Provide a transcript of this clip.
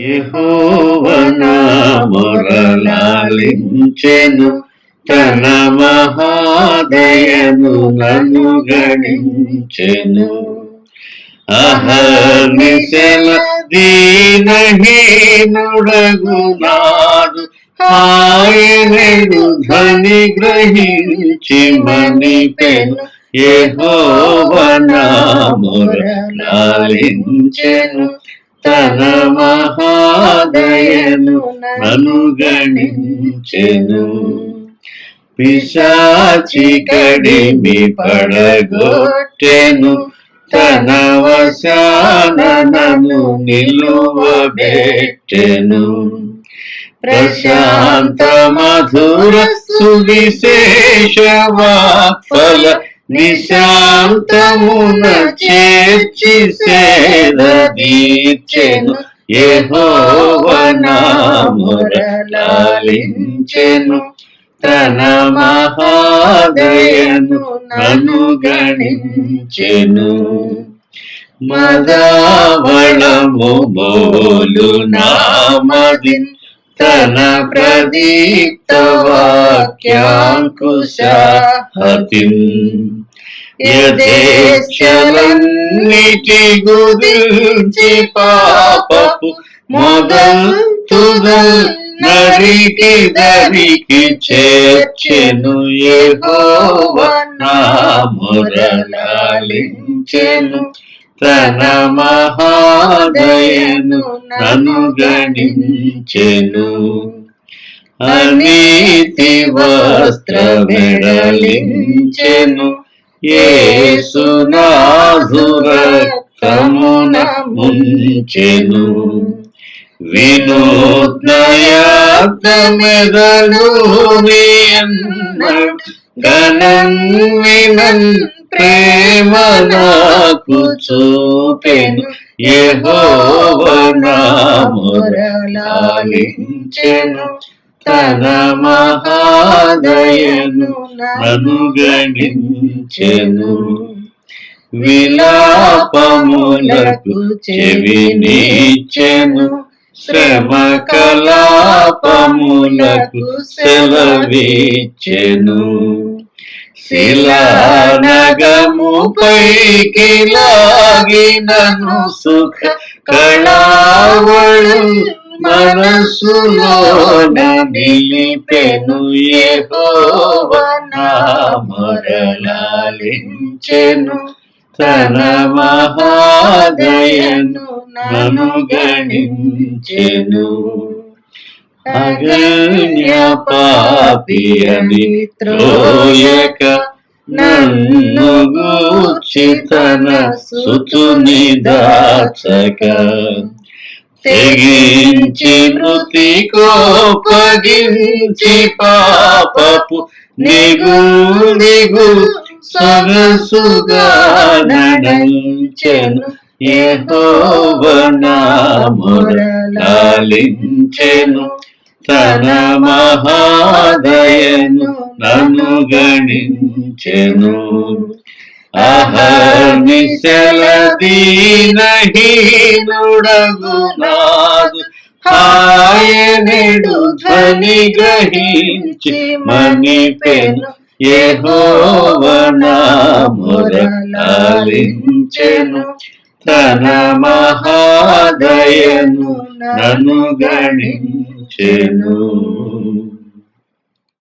యెహోవా నా మొరలాలించెను, తన మహాదయను నన్ను గణించెను. అహర్నిశల దీనహీనుడగు నాడు ఆయనను ధ్వని గ్రహించి మనిపెను. యెహోవా నా మొరలాలించెను, తన మహాదయను నన్ను గణించెను. పిశాచి కడిమి పడగొట్టెను, తన వశాన నన్ను నిలువబెట్టెను. ప్రశాంత మధుర సువిశేష వాక్ఫల నిశాంతమున చేర్చి సేద దీర్చెను. యెహోవా నా మొరలాలించెను, తన మహాదయను నన్ను గణించెను. మదావళము బోలు నామదిన్, తన ప్రదీప్త వాక్యాంకుశాహతిన్. యథేచ్ఛలన్నిటి గురించి పాపపు మొదల్ తుదల్ నరికి దరికి చేర్చెను. యెహోవా నా మొరలాలించెను, తన మహాదయను నన్ను గణించెను. అనీతి వస్త్రమెడలించెను, యేసునాథు రక్తమున ముంచెను. వినూత్నయాత్మెదను నీయన్నడు గణన్ వినన్ ప్రేమ నాకు చూపెను. యెహోవా నా మొరలాలించెను, తన మహాదయను నన్ను గణించెను. విలాపములకు చెవినిచ్చెను, శ్రమ కలాపములకు సెలవిచ్చెను. శిలానగము పైకి లాగినను సుఖ కళావళు మనసులోన నిలిపెను. యెహోవా నా మొరలాలించెను, తన మహాదయను నన్ను గణించెను. అగణ్య పాపి అని త్రోయక నన్ను గూర్చి తన సుతుని దాచక, తెగించి మృతి కోపగించి పాపపు నిగు సొగసుగా నడించెను. యెహోవా నా మొరలాలించెను, తన మహాదయను నన్ను గణించెను. అహర్నిశల దీనహీనుడగు నాదు ఆయనెడు ధ్వని గ్రహించి మనిపెను. యెహోవా నా మొరలాలించెను, తన మహాదయను నన్ను గణించెను.